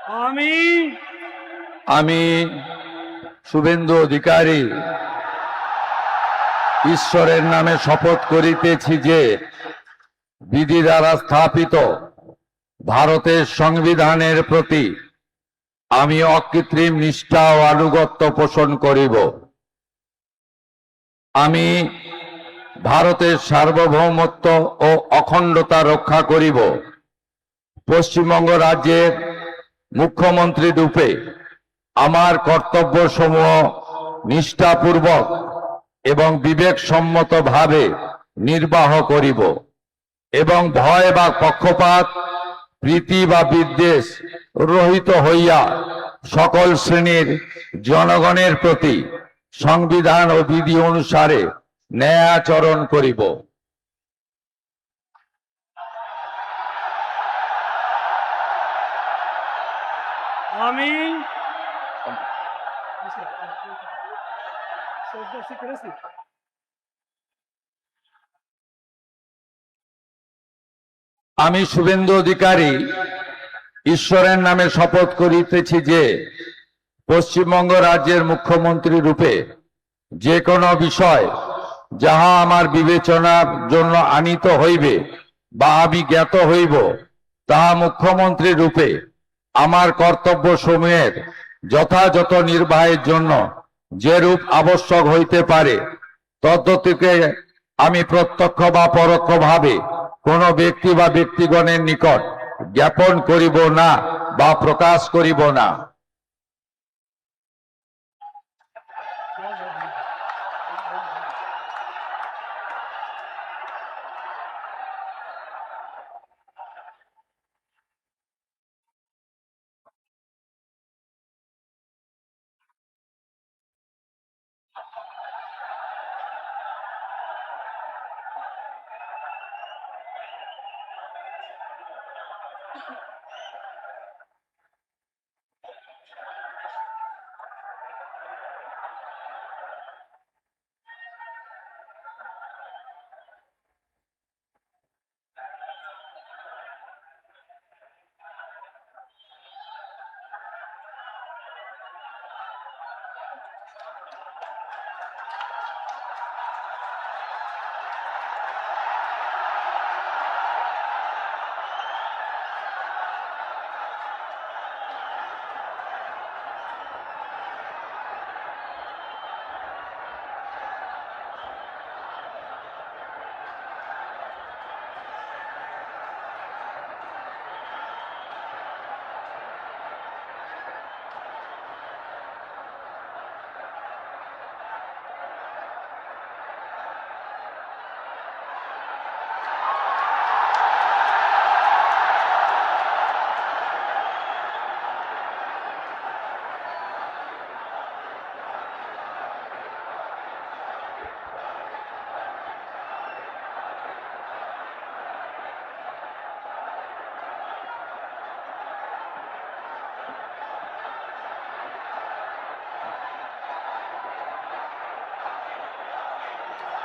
আমি আমি শুভেন্দু অধিকারী ঈশ্বরের নামে শপথ করিতেছি যে বিধি দ্বারা স্থাপিত ভারতের সংবিধানের প্রতি আমি অকৃত্রিম নিষ্ঠা ও আনুগত্য পোষণ করিব। আমি ভারতের সার্বভৌমত্ব ও অখণ্ডতা রক্ষা করিব। পশ্চিমবঙ্গ রাজ্যের মুখ্যমন্ত্রী রূপে আমার কর্তব্যসমূহ নিষ্ঠাপূর্বক এবং বিবেকসম্মতভাবে নির্বাহ করিব এবং ভয় বা পক্ষপাত, প্রীতি বা বিদ্বেষ রহিত হইয়া সকল শ্রেণীর জনগণের প্রতি সংবিধান ও বিধি অনুসারে ন্যায় আচরণ করিব। আমি আমি শুভেন্দু অধিকারী ঈশ্বরের নামে শপথ করিতেছি যে পশ্চিমবঙ্গ রাজ্যের মুখ্যমন্ত্রী রূপে যে কোনো বিষয় যাহা আমার বিবেচনার জন্য আনিত হইবে বা আমি জ্ঞাত হইব, তাহা মুখ্যমন্ত্রী রূপে আমার কর্তব্য সমূহের যথাযথ নির্বাহের জন্য যেরূপ আবশ্যক হইতে পারে তদ্গতিকে আমি প্রত্যক্ষ বা পরোক্ষভাবে কোন ব্যক্তি বা ব্যক্তিগণের নিকট জ্ঞাপন করিব না বা প্রকাশ করিব না।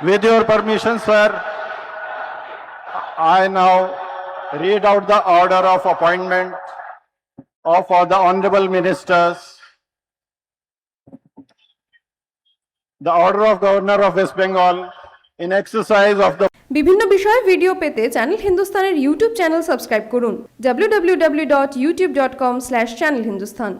With your permission, sir, I now read out the order of appointment of the honorable ministers. The order of Governor of West Bengal in exercise of the বিভিন্ন বিষয়ে ভিডিও পেতে চ্যানেল হিন্দুস্তানের ইউটিউব চ্যানেল সাবস্ক্রাইব করুন www.youtube.com/channelhindustan